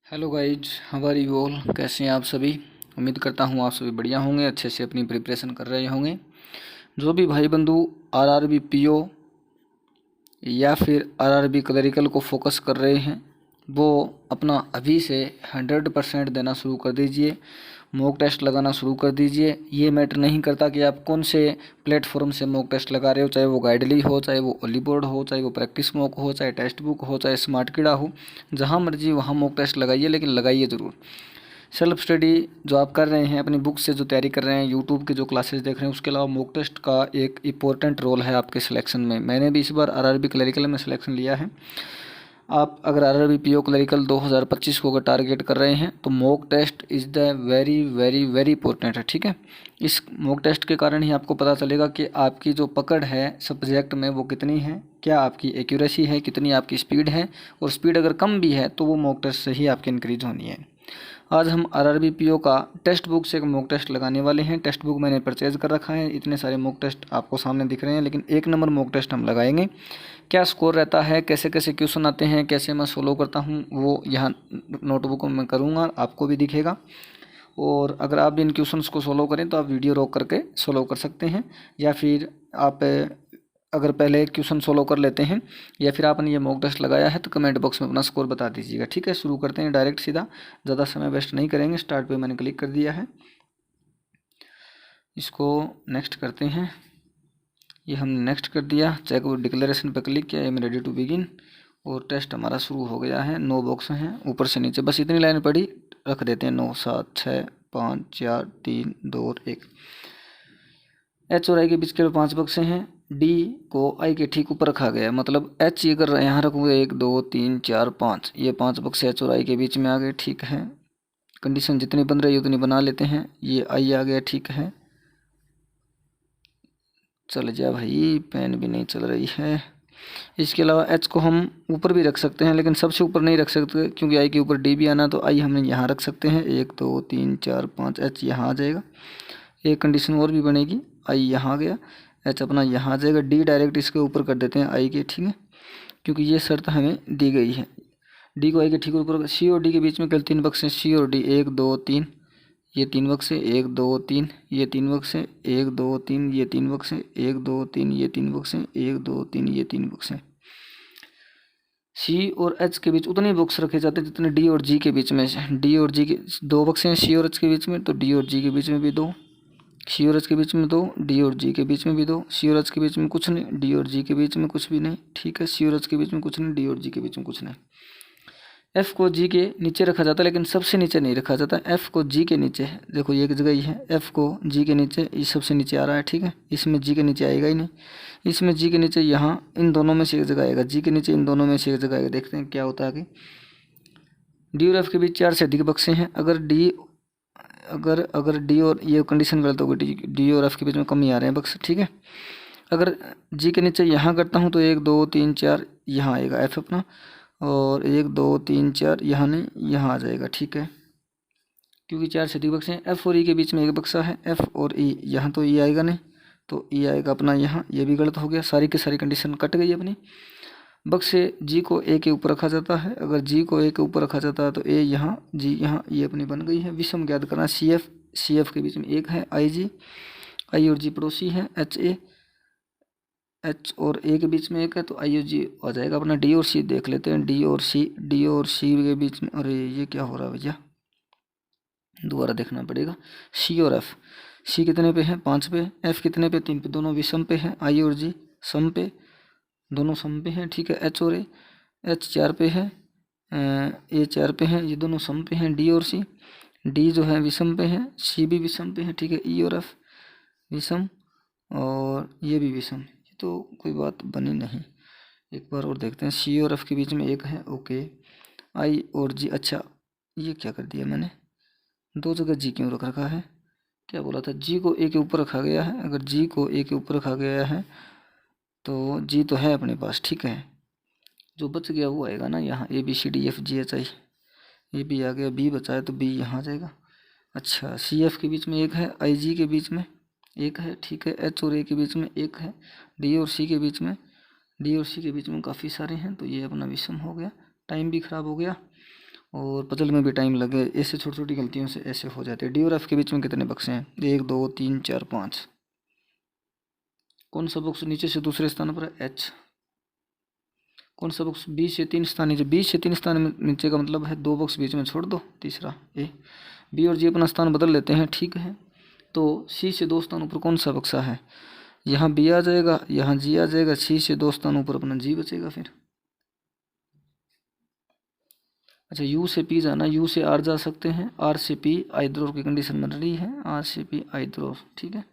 Hello guys, how are you all. कैसे हैं आप सभी। उम्मीद करता हूँ आप सभी बढ़िया होंगे, अच्छे से अपनी प्रिपरेशन कर रहे होंगे। जो भी भाई बंधु आरआरबी पीओ या फिर आरआरबी क्लरिकल को फोकस कर रहे हैं वो अपना अभी से 100% देना शुरू कर दीजिए। मॉक टेस्ट लगाना शुरू कर दीजिए। ये मैटर नहीं करता कि आप कौन से प्लेटफॉर्म से मॉक टेस्ट लगा रहे हो, चाहे वो गाइडली हो, चाहे वो ओलीबोर्ड हो, चाहे वो प्रैक्टिस मॉक हो, चाहे टेक्स्ट बुक हो, चाहे स्मार्ट कीड़ा हो। जहाँ मर्जी वहाँ मॉक टेस्ट लगाइए, लेकिन लगाइए ज़रूर। सेल्फ स्टडी जो आप कर रहे हैं, अपनी बुक से जो तैयारी कर रहे हैं, यूट्यूब के जो क्लासेस देख रहे हैं, उसके अलावा मॉक टेस्ट का एक इम्पोर्टेंट रोल है आपके सिलेक्शन में। मैंने भी इस बार आरआरबी क्लरिकल में सिलेक्शन लिया है। आप अगर आरआरबी पीओ क्लरिकल 2025 को अगर टारगेट कर रहे हैं तो mock test is the very very very important है। ठीक है, इस मॉक टेस्ट के कारण ही आपको पता चलेगा कि आपकी जो पकड़ है सब्जेक्ट में वो कितनी है, क्या आपकी एक्यूरेसी है, कितनी आपकी स्पीड है। और स्पीड अगर कम भी है तो वो मॉक टेस्ट से ही आपकी इंक्रीज होनी है। आज हम आरआरबी पीओ का टेक्स्ट बुक से एक मॉक टेस्ट लगाने वाले हैं। टेक्स्ट बुक मैंने परचेज कर रखा है। इतने सारे मॉक टेस्ट आपको सामने दिख रहे हैं, लेकिन 1 नंबर मॉक टेस्ट हम लगाएंगे। क्या स्कोर रहता है, कैसे कैसे क्वेश्चन आते हैं, कैसे मैं सोल्व करता हूँ, वो यहाँ नोटबुक में करूँगा, आपको भी दिखेगा। और अगर आप भी इन क्वेश्चंस को सोल्व करें तो आप वीडियो रोक करके सोल्व कर सकते हैं, या फिर आप अगर पहले क्वेश्चन सोल्व कर लेते हैं, या फिर आपने ये मॉक टेस्ट लगाया है तो कमेंट बॉक्स में अपना स्कोर बता दीजिएगा। ठीक है, शुरू करते हैं डायरेक्ट सीधा, ज़्यादा समय वेस्ट नहीं करेंगे। स्टार्ट पे मैंने क्लिक कर दिया है, इसको नेक्स्ट करते हैं। ये हमने नेक्स्ट कर दिया। चेक डिक्लेरेशन पर क्लिक किया, एम रेडी टू बिगिन, और टेस्ट हमारा शुरू हो गया है। 9 बॉक्स हैं ऊपर से नीचे, बस इतनी लाइन पड़ी, रख देते हैं 9 7 6 5 4 3 2 और 1। एच और आई के बीच के 5 बक्से हैं। डी को आई के ठीक ऊपर रखा गया, मतलब एच अगर यहाँ रखूँगे 1 2 3 4 5, ये 5 बक्से एच और आई के बीच में आ गए। ठीक है, कंडीशन जितनी बन रही है उतनी बना लेते हैं। ये आई आ गया, ठीक है, चल जा भाई, पेन भी नहीं चल रही है। इसके अलावा एच को हम ऊपर भी रख सकते हैं, लेकिन सबसे ऊपर नहीं रख सकते क्योंकि आई के ऊपर डी भी आना, तो आई हमने यहाँ रख सकते हैं। 1 2 3 4 5, एच यहाँ आ जाएगा। एक कंडीशन और भी बनेगी, आई यहाँ आ गया, एच अपना यहाँ आ जाएगा। डी डायरेक्ट इसके ऊपर कर देते हैं आई के, ठीक है, क्योंकि ये शर्त हमें दी गई है। डी को आई के ठीक ऊपर, सी और डी के बीच में केवल 3 बक्से, सी और डी 1 2 3, ये 3 बक्से, 1 2 3, ये 3 बक्से, 1 2 3, ये 3 बक्से, 1 2 3, ये 3 बक्से, 1 2 3, ये 3 बक्से। सी और एच के बीच उतने बॉक्स रखे जाते हैं जितने डी और जी के बीच में। डी और जी के 2 बक्से हैं सी और एच के बीच में, तो डी और जी के बीच में भी 2, सी और एच के बीच में 2, डी और जी के बीच में भी 2, सी और एच के बीच में कुछ नहीं, डी और जी के बीच में कुछ भी नहीं। ठीक है, सी और एच के बीच में कुछ नहीं, डी और जी के बीच में कुछ नहीं। एफ को जी के नीचे रखा जाता है, लेकिन सबसे नीचे नहीं रखा जाता। एफ को जी के नीचे है, देखो ये एक जगह ही है, एफ को जी के नीचे, ये सबसे नीचे आ रहा है। ठीक है, इसमें जी के नीचे आएगा ही नहीं, इसमें जी के नीचे यहाँ इन दोनों में से एक जगह आएगा, जी के नीचे इन दोनों में से एक जगह आएगा। देखते हैं क्या होता है आगे। डी और एफ के बीच 4 से अधिक बक्से हैं। अगर डी अगर डी और ये कंडीशन गलत होगी, डी और एफ के बीच में कम ही आ रहे हैं बक्स। ठीक है, अगर जी के नीचे यहाँ करता हूँ तो 1 2 3 4 यहाँ आएगा एफ अपना, और 1 2 3 4 यहाँ नहीं, यहाँ आ जाएगा। ठीक है, क्योंकि 4 से अधिक बक्से हैं। एफ और ई के बीच में एक बक्सा है, एफ और ई, यहाँ तो ई आएगा नहीं, तो ई आएगा अपना यहाँ, ये भी गलत हो गया। सारी की सारी कंडीशन कट गई अपनी। बक्से जी को ए के ऊपर रखा जाता है, अगर जी को ए के ऊपर रखा जाता है तो ए यहाँ, जी यहाँ, ये अपनी बन गई है। विषम ज्ञात करना, सी एफ के बीच में एक है, आई जी, आई और जी पड़ोसी है, एच और ए के बीच में एक है, तो आई और जी आ जाएगा अपना। डी और सी देख लेते हैं, डी और सी के बीच में, अरे ये क्या हो रहा है भैया, दोबारा देखना पड़ेगा। सी और एफ, सी कितने पे है, 5 पे, एफ कितने पे, 3 पे, दोनों विषम पे हैं। आई और जी सम पे, दोनों सम पे हैं। ठीक है, एच और ए, एच 4 पे है, ए 4 पे है, ये दोनों सम पे हैं। डी और सी, डी जो है विषम पे है, सी भी विषम पे है। ठीक है, ई और एफ विषम, और ये भी विषम, ये तो कोई बात बनी नहीं। एक बार और देखते हैं, सी और एफ के बीच में एक है, ओके। आई और जी, अच्छा ये क्या कर दिया मैंने, 2 जगह जी क्यों रख रखा है, क्या बोला था, जी को ए के ऊपर रखा गया है। अगर जी को ए के ऊपर रखा गया है तो जी तो है अपने पास। ठीक है, जो बच गया वो आएगा ना यहाँ, A B C D F G H I, ये भी आ गया। बी बचा है तो बी यहाँ आ जाएगा। अच्छा, सी एफ के बीच में एक है, आई जी के बीच में एक है। ठीक है, एच और ए के बीच में एक है, डी और सी के बीच में, डी और सी के बीच में काफ़ी सारे हैं, तो ये अपना विषम हो गया। टाइम भी ख़राब हो गया, और पजल में भी टाइम लगे, ऐसे छोटी छोटी गलतियों से ऐसे हो जाते हैं। डी और एफ के बीच में कितने बक्से हैं? 1 2 3 4 5। कौन सा बॉक्स नीचे से दूसरे स्थान पर है? एच। कौन सा बॉक्स बी से 3 स्थान नीचे? बी से 3 स्थान नीचे का मतलब है 2 बॉक्स बीच में छोड़ दो, तीसरा ए। बी और जी अपना स्थान बदल लेते हैं, ठीक है। तो सी से 2 स्थान ऊपर कौन सा बक्सा है? यहाँ बी आ जाएगा, यहाँ जी आ जाएगा, सी से 2 स्थान ऊपर अपना जी बचेगा फिर। अच्छा, यू से पी जाना, यू से आर जा सकते हैं, आर से पी आइद्रोर की कंडीशन बन रही है, आर से पी आइद्रोर, ठीक है।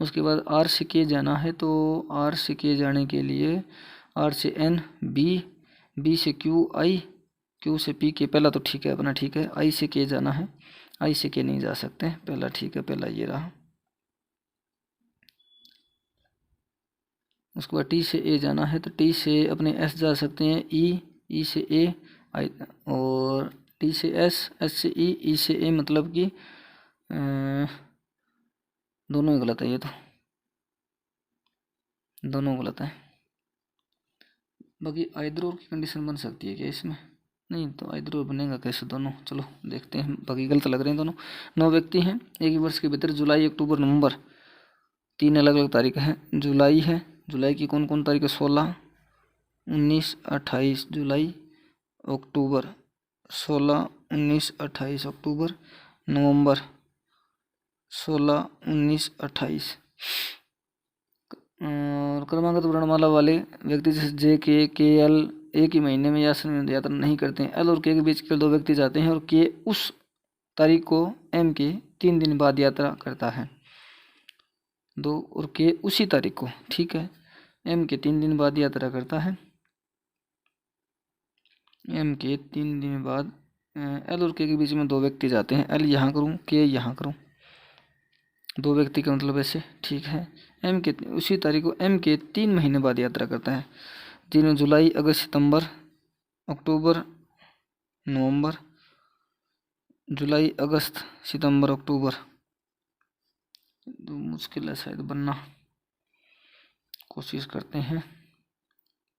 उसके बाद आर से के जाना है, तो आर से के जाने के लिए आर से एन बी, बी से क्यू आई, क्यू से पी के, पहला तो ठीक है अपना, ठीक है। आई से के जाना है, आई से के नहीं जा सकते, पहला ठीक है, पहला ये रहा। उसके बाद टी से ए जाना है, तो टी से अपने एस जा सकते हैं, ई, ई से ए आई, और टी से एस, एस से ई, ई से ए, मतलब कि दोनों ही गलत है, ये तो दोनों गलत है। बाकी आइद्रोर की कंडीशन बन सकती है क्या इसमें? नहीं, तो आइद्रोर बनेगा कैसे दोनों? चलो देखते हैं, बाकी गलत लग रहे हैं दोनों। 9 व्यक्ति हैं एक ही वर्ष के भीतर, जुलाई अक्टूबर नवंबर, 3 अलग अलग तारीख हैं। जुलाई है, जुलाई की कौन कौन तारीख है? 16 19 28 जुलाई, अक्टूबर 16 19 28 अक्टूबर, नवंबर 16 19 28। और क्रमागत वर्णमाला वाले व्यक्ति जैसे जे के एल एक ही महीने में यात्रा नहीं करते हैं। एल और के बीच के 2 व्यक्ति जाते हैं और के उस तारीख को एम के 3 दिन बाद यात्रा करता है। 2 और के उसी तारीख को, ठीक है, एम के 3 दिन बाद यात्रा करता है, एम के 3 दिन बाद। एल और के बीच में 2 व्यक्ति जाते हैं, एल यहाँ करूँ, के यहाँ करूँ, 2 व्यक्ति का मतलब ऐसे, ठीक है। एम के उसी तारीख को एम के 3 महीने बाद यात्रा करता है। जिनमें जुलाई अगस्त सितंबर अक्टूबर नवंबर, जुलाई अगस्त सितंबर अक्टूबर, तो मुश्किल है शायद बनना, कोशिश करते हैं।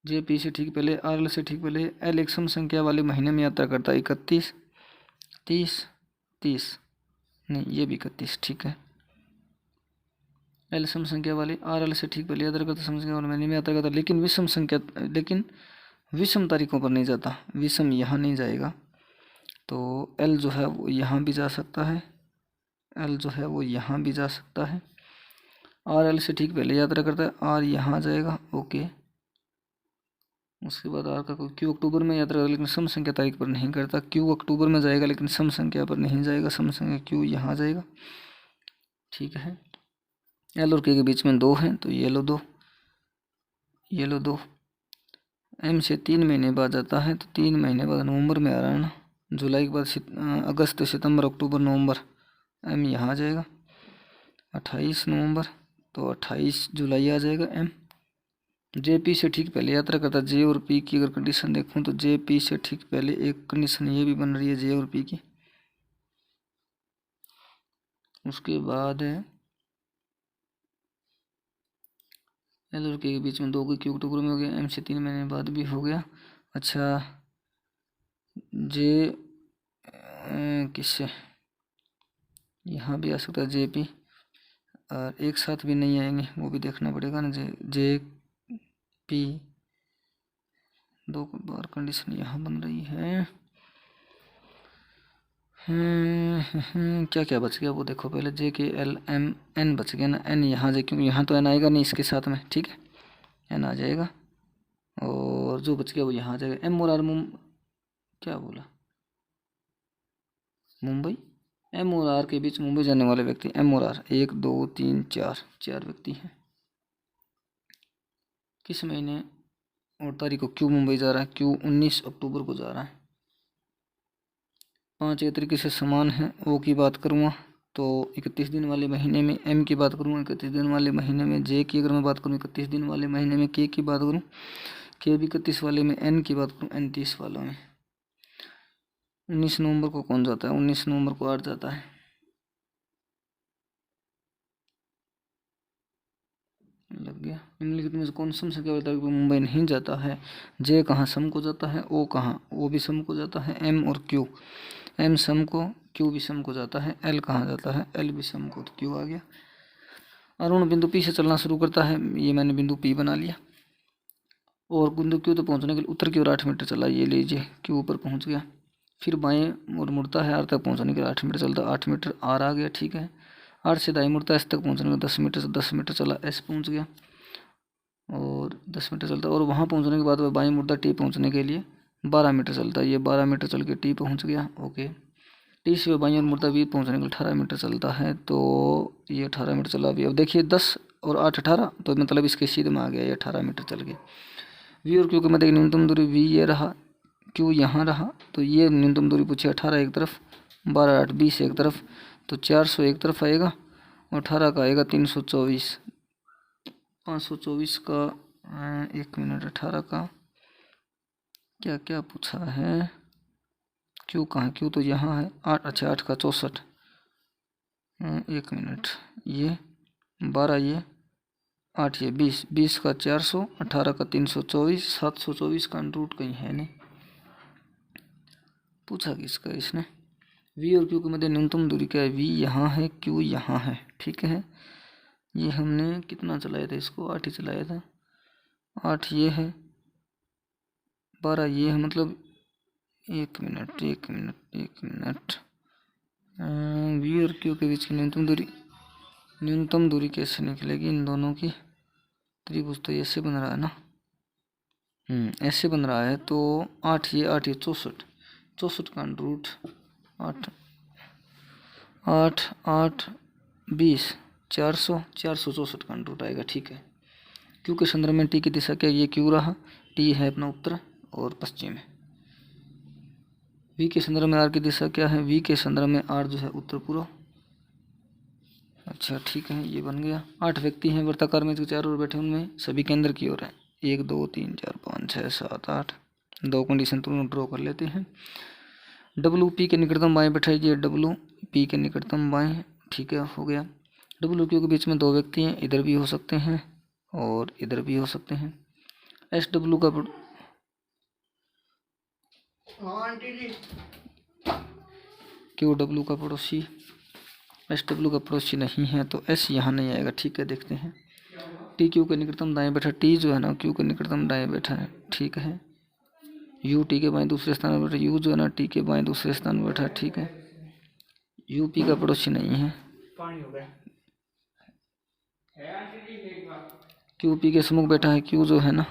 जे पी से ठीक पहले, आर एल से ठीक पहले, एल एक सम संख्या वाले महीने में यात्रा करता है, 31 30 30, नहीं ये भी 31, ठीक है। एल सम संख्या वाले, आर एल से ठीक पहले यात्रा करता, सम संख्या वाले महीने में यात्रा करता, लेकिन विषम तारीखों पर नहीं जाता, विषम यहाँ नहीं जाएगा। तो एल जो है वो यहाँ भी जा सकता है, एल जो है वो यहाँ भी जा सकता है। आर एल से ठीक पहले यात्रा करता है, आर यहाँ जाएगा, ओके। उसके बाद आर का कोई क्यू अक्टूबर में यात्रा करता, लेकिन सम संख्या तारीख पर नहीं करता। क्यू अक्टूबर में जाएगा लेकिन सम संख्या पर नहीं जाएगा, सम संख्या क्यू यहाँ जाएगा, ठीक है। एल और के बीच में 2 हैं, तो ये लो 2, ये लो 2। एम से 3 महीने बाद जाता है, तो 3 महीने बाद नवंबर में आ रहा है ना, जुलाई के बाद अगस्त सितंबर अक्टूबर नवंबर, एम यहाँ आ जाएगा। 28 नवंबर, तो 28 जुलाई आ जाएगा एम। जे पी से ठीक पहले यात्रा करता, जे और पी की अगर कंडीशन देखूं तो जे पी से ठीक पहले एक कंडीशन ये भी बन रही है जे और पी की। उसके बाद एल और के बीच में 2 की क्यू अक्टूबर में हो गया, एम से 3 महीने बाद भी हो गया। अच्छा, जे किससे यहाँ भी आ सकता है, जे पी, और एक साथ भी नहीं आएंगे, वो भी देखना पड़ेगा ना। जे पी 2 बार कंडीशन यहाँ बन रही है। क्या क्या बच गया वो देखो पहले, जे के एल एम एन बच गया ना, एन यहाँ जाए, क्योंकि यहाँ तो एन आएगा नहीं इसके साथ में, ठीक है, एन आ जाएगा। और जो बच गया वो यहाँ आ जाएगा, एम और आर क्या बोला, मुंबई, एम और आर के बीच मुंबई जाने वाले व्यक्ति, एम और आर 1 2 3 4 व्यक्ति हैं। किस महीने और तारीख को क्यू मुंबई जा रहा है? क्यू 19 अक्टूबर को जा रहा है। 5 एक तरीके से समान है। ओ की बात करूँगा तो 31 दिन वाले महीने में, एम की बात करूँगा 31 दिन वाले महीने में, जे की अगर मैं बात करूँ 31 दिन वाले महीने में, के की बात करूँ के भी 31 वाले में, एन की बात करूँ एन 30 वालों में। 19 नवंबर को कौन जाता है? 19 नवंबर को आर जाता है। लग गया। निम्नलिखित में से कौन सम संख्या बता कि मुंबई नहीं जाता है? जे कहाँ सम को जाता है, ओ कहाँ, ओ भी सम को जाता है, एम और क्यू, एम सम को, क्यू भी सम को जाता है, एल कहाँ जाता है, एल भी सम को, तो क्यू आ गया। अरुण बिंदु पी से चलना शुरू करता है, ये मैंने बिंदु पी बना लिया, और बिंदु क्यू तो पहुंचने के लिए उत्तर की ओर 8 मीटर चला, ये लीजिए क्यू ऊपर पहुंच गया। फिर बाएं और मुड़ता है, आर तक पहुंचने के लिए 8 मीटर चलता, 8 मीटर आर आ गया, ठीक है। आर से दाएं मुड़ता है, एस तक पहुंचने में 10 मीटर से 10 मीटर चला, एस पहुंच गया, और 10 मीटर चलता, और वहाँ पहुंचने के बाद वह बाएं मुड़ता, टी पहुंचने के लिए 12 मीटर चलता है, ये 12 मीटर चल के टी पहुंच गया, ओके। टी से वह बाएं और मुड़ता वी पहुंचने के लिए 18 मीटर चलता है, तो ये 18 मीटर चला अभी। अब देखिए 10 और 8 18, तो मतलब इसके सीधे में आ गया, ये 18 मीटर चल गया। वी और क्यू के मध्य न्यूनतम दूरी वी ये रहा, क्यू यहाँ रहा, तो ये न्यूनतम दूरी पूछी 18 एक तरफ, 12 8 20 एक तरफ, तो 400 एक तरफ आएगा, और 18 का आएगा 324, 524 का 1 मिनट, 18 का क्या क्या पूछा है, क्यू कहाँ, क्यू तो यहाँ है, 8, अच्छा 8 का 64, 1 मिनट, ये 12, ये 8, ये 20, 20 का 400, 18 का 324, 724 का रूट कहीं है नहीं, पूछा किसका इसने। वी और क्यू के मध्य न्यूनतम दूरी क्या है, वी यहाँ है, क्यू यहाँ है, ठीक है। ये हमने कितना चलाया था इसको, 8 ही चलाया था, 8 ये है, 12 ये है, मतलब 1 मिनट 1 मिनट 1 मिनट, वी और क्यू के बीच की न्यूनतम दूरी कैसे निकलेगी इन दोनों की, त्रिभुज तो ऐसे बन रहा है ना, ऐसे बन रहा है, तो 8 ये 8 ये 64, 64 का रूट 8 8 8 20, 400, 464 का रूट आएगा, ठीक है। क्यू के संदर्भ में टी की दिशा क्या, ये क्यू रहा, टी है अपना उत्तर और पश्चिम है। वी के संदर्भ में आर की दिशा क्या है, वी के संदर्भ में आर जो है उत्तर पूर्व, अच्छा ठीक है, ये बन गया। 8 व्यक्ति हैं वृत्ताकार में, जो चारों ओर बैठे, उनमें सभी केंद्र की ओर है, 1 2 3 4 5 6 7 8, 2 कंडीशन तुरंत ड्रॉ कर लेते हैं। डब्ल्यू पी के निकटतम बाएं बैठाइए, डब्ल्यू पी के निकटतम बाएं, ठीक है, हो गया। डब्ल्यू क्यू के बीच में 2 व्यक्ति हैं, इधर भी हो सकते हैं और इधर भी हो सकते हैं। एस डब्ल्यू का क्यू डब्ल्यू का पड़ोसी, एस डब्ल्यू का पड़ोसी नहीं है, तो एस यहाँ नहीं आएगा, ठीक है, देखते हैं। टी क्यू के निकटतम दाएं बैठा, टी जो है ना क्यू के निकटतम दाएं बैठा है, ठीक है। यू टी के बाएं दूसरे स्थान पर बैठा, यू जो है ना टी के बाएं दूसरे स्थान पर बैठा, ठीक है। यू पी का पड़ोसी नहीं है। क्यू पी के सम्मुख बैठा है, क्यू जो है ना,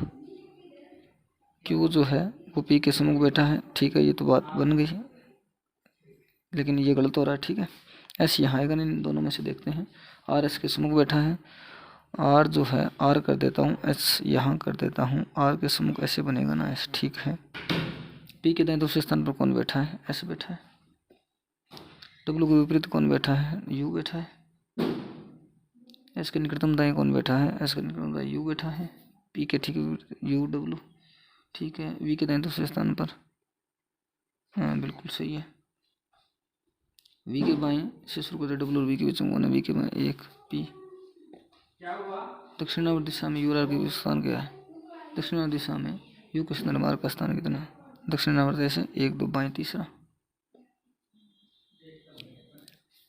क्यू जो है वो पी के सम्मुख बैठा है, ठीक है, ये तो बात बन गई, लेकिन ये गलत हो रहा है, ठीक है। एस यहाँ आएगा नहीं, दोनों में से देखते हैं। आर एस के सम्मुख बैठा है, आर जो है आर कर देता हूँ, एस यहाँ कर देता हूँ, आर के सम्मुख ऐसे बनेगा ना एस, ठीक है। पी के दाएं दूसरे स्थान पर कौन बैठा है, एस बैठा है। डब्ल्यू के विपरीत कौन बैठा है, यू बैठा है। एस के निकटतम दाएं कौन बैठा है, एस के निकटतम दाएं यू बैठा है। पी के ठीक यू डब्ल्यू, ठीक है। वी के दाएं दूसरे स्थान पर, हाँ बिल्कुल सही है। वी के बाएं से शुरू करते डब्ल्यू और वी के बीच में कौन है, वी के बाएं 1 पी। दक्षिणावर्त दिशा में यू और आर के स्थान क्या है, दक्षिणावर्त दिशा में यू के संदर्भ में आर का स्थान कितना है, दक्षिणावर्त ऐसे 1 2 बाएं तीसरा।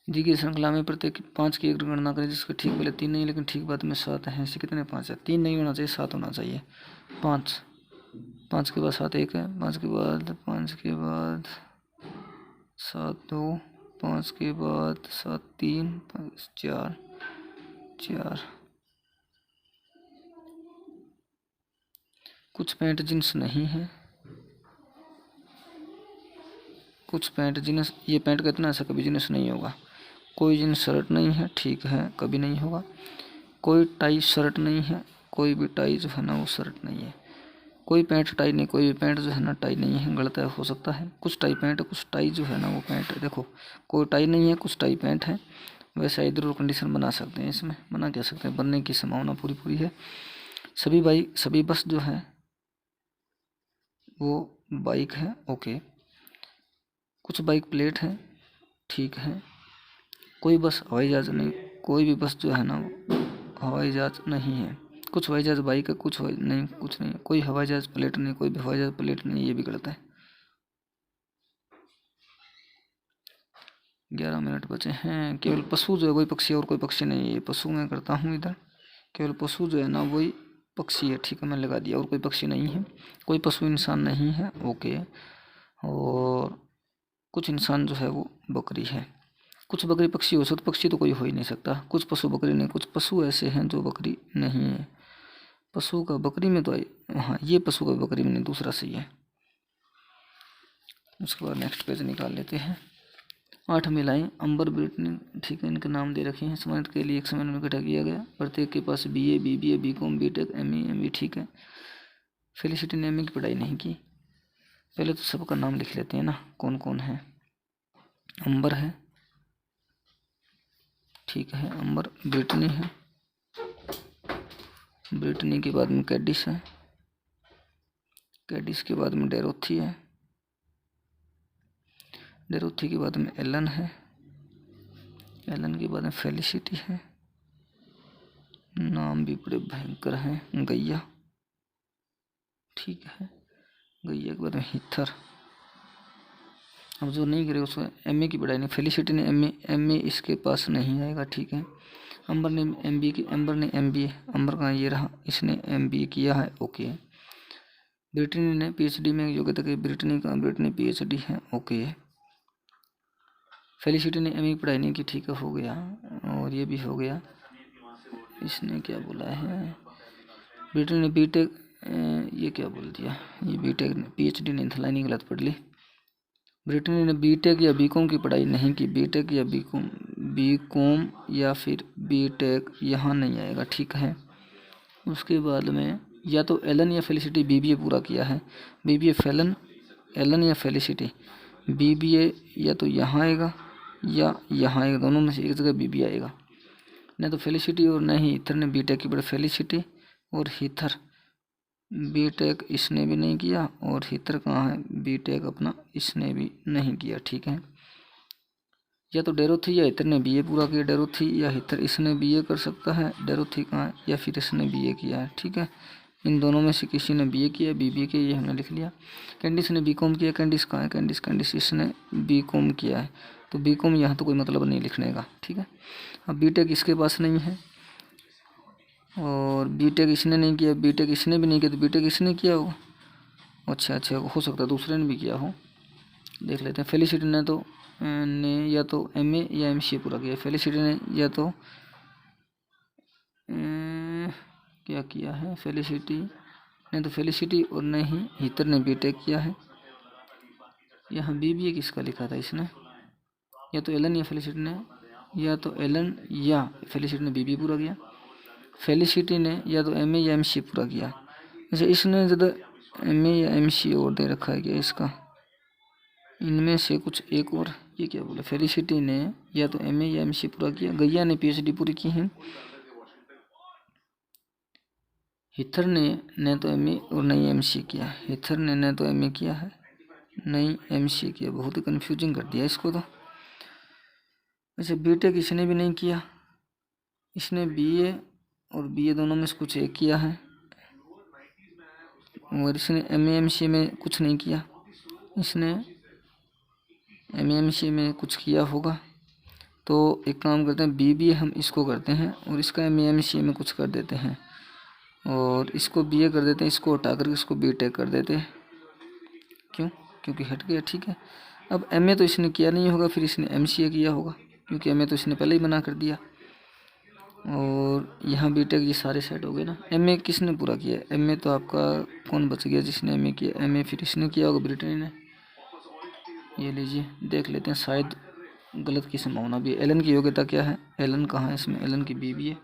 दी की श्रृंखला में प्रत्येक 5 की एक गणना करें, जिसके ठीक पहले 3 नहीं लेकिन ठीक बाद में 7 है, ऐसे कितने 5 है, 3 नहीं होना चाहिए, 7 होना चाहिए। 5 5 के बाद 7 1 है, 5 के बाद 7 2, 5 के बाद 7 3, 5 4 4। कुछ पैंट जींस नहीं है, कुछ पैंट जींस, ये पैंट का इतना ऐसा कभी जींस नहीं होगा। कोई जींस शर्ट नहीं है, ठीक है, कभी नहीं होगा। कोई टाई शर्ट नहीं है, कोई भी टाई जो है ना वो शर्ट नहीं है। कोई पैंट टाई नहीं, कोई भी पैंट जो है ना टाई नहीं है, गलत है, हो सकता है। कुछ टाई पैंट, कुछ टाई जो है ना वो पैंट है। देखो कोई टाई नहीं है, कुछ टाई पैंट है, वैसे इधर कंडीशन बना सकते हैं, इसमें बना कह सकते हैं, बनने की संभावना पूरी पूरी है। सभी बस जो है वो बाइक है, ओके। कुछ बाइक प्लेट है, ठीक है। कोई बस हवाई जहाज नहीं, कोई भी बस जो है ना हवाई जहाज नहीं है। कुछ हवाई जहाज बाइक है, कुछ नहीं, कुछ नहीं, कोई हवाई जहाज प्लेट नहीं, कोई भी हवाई जहाज प्लेट नहीं, ये भी गलत है। 11 मिनट बचे हैं। केवल पशु जो है, कोई पक्षी और कोई पक्षी नहीं है। ये पशु मैं करता हूँ इधर, केवल पशु जो है ना वही पक्षी है। ठीक है, मैं लगा दिया, और कोई पक्षी नहीं है, कोई पशु इंसान नहीं है। ओके, और कुछ इंसान जो है वो बकरी है। कुछ बकरी पक्षी हो सकता, पक्षी तो कोई हो ही नहीं सकता। कुछ पशु बकरी नहीं, कुछ पशु ऐसे हैं जो बकरी नहीं है। पशु का बकरी में तो हाँ, ये पशु का बकरी में नहीं, दूसरा सही है। उसके बाद नेक्स्ट पेज निकाल लेते हैं। 8 महिलाएं अंबर ब्रिटनी, ठीक है, इनके नाम दे रखे हैं। समाज के लिए एक समय में इकट्ठा किया गया। प्रत्येक के पास BA, BBA, BCom, BTech, ME, ME, ठीक है। फेलिसिटी ने ME की पढ़ाई नहीं की। पहले तो सबका नाम लिख लेते हैं ना, कौन कौन है। अंबर है, ठीक है, अंबर। ब्रिटनी है, ब्रिटनी के बाद में कैडिस है, कैडिस के बाद में डेरोथी है, डेरोथी के बाद में एलन है, एलन के बाद में फेलिसिटी है। नाम भी बड़े भयंकर हैं। गैया, ठीक है, गैया के बाद में हिथर। अब जो नहीं करे उसको MA की पढ़ाई नहीं। फेलिसिटी ने MA इसके पास नहीं आएगा, ठीक है। अंबर ने MBA की, अंबर ने MBA, अंबर का ये रहा, इसने MBA किया है। ओके। ब्रिटनी ने PhD में योग्यता की, ब्रिटनी PhD है। ओके। फेलिसिटी ने MA की पढ़ाई नहीं की, ठीक है, हो गया। और ये भी हो गया। इसने क्या बोला है, ब्रिटनी ने BTech, ये क्या बोल दिया, ये BTech PhD नहीं था, लाइन गलत पढ़ ली। ब्रिटनी ने BTech या BCom की पढ़ाई नहीं की। BTech या BCom या फिर BTech यहाँ नहीं आएगा, ठीक है। उसके बाद में या तो एलन या फेलिसिटी BBA पूरा किया है। BBA फेलन, एलन या फेलिसिटी। BBA या तो यहाँ आएगा या यहाँ आएगा, दोनों में से एक जगह BBA आएगा। नहीं तो फेलिसिटी और नहीं हिथर ने BTech की पढ़ाई। फेलिसिटी और हिथर BTech इसने भी नहीं किया, और हिथर कहाँ है, BTech अपना इसने भी नहीं किया, ठीक है। या तो डेरोथी या हिथर ने BA पूरा किया। डेरोथी या हिथर, इसने BA कर सकता है। डेरोथी कहाँ है, या फिर इसने BA किया है, ठीक है। इन दोनों में से किसी ने BA किया, BBA किया, ये हमने लिख लिया। कैंडिस ने BCom किया। कैंडिस कहाँ है, कैंडिस इसने BCom किया है, तो BCom यहाँ तो कोई मतलब नहीं लिखने का, ठीक है। अब BTech इसके पास नहीं है, और BTech इसने नहीं किया, BTech इसने भी नहीं किया, तो BTech इसने किया होगा। अच्छा, हो सकता है दूसरे ने भी किया हो, देख लेते हैं। फेलिसिटी ने तो या तो MA या MCA पूरा किया। फेलिसिटी ने या तो क्या किया है, फेलिसिटी ने तो फेलिसिटी और नहीं हितर ने BTech किया है। यहाँ BBA किसका लिखा था इसने, या तो एलन या फेलिसिटी ने, या तो एलन या फेलिसिटी ने BBA पूरा किया। फेलिसिटी ने या तो MA या MCA पूरा किया। जैसे इसने ज़्यादा MA या MCA और दे रखा है क्या इसका, इनमें से कुछ एक और। ये क्या बोला, फेलिसिटी ने या तो MA या MCA पूरा किया। गैया ने PhD पूरी की है। हिथर ने तो MA और नहीं MCA किया। हिथर ने न तो MA किया है, नहीं MCA किया। बहुत ही कन्फ्यूजिंग कर दिया इसको तो। वैसे BTech इसने भी नहीं किया, इसने BA और BA दोनों में से कुछ एक किया है, और इसने MA MCA में कुछ नहीं किया। इसने MA MCA में कुछ किया होगा, तो एक काम करते हैं, BBA हम इसको करते हैं और इसका MA MCA में कुछ कर देते हैं, और इसको BA कर देते हैं, इसको हटा कर इसको BTech कर देते हैं। क्यों, क्योंकि हट गया, ठीक है। अब MA तो इसने किया नहीं होगा, फिर इसने MCA किया होगा, क्योंकि MA तो इसने पहले ही मना कर दिया। और यहाँ BTech, ये सारे सेट हो गए ना। MA किसने पूरा किया, MA तो आपका कौन बच गया जिसने MA किया। MA फिर इसने किया होगा, ब्रिटेन ने। ये लीजिए, देख लेते हैं, शायद गलत की संभावना भी है। एलन की योग्यता क्या है, एलन कहाँ है इसमें, एलन की BBA।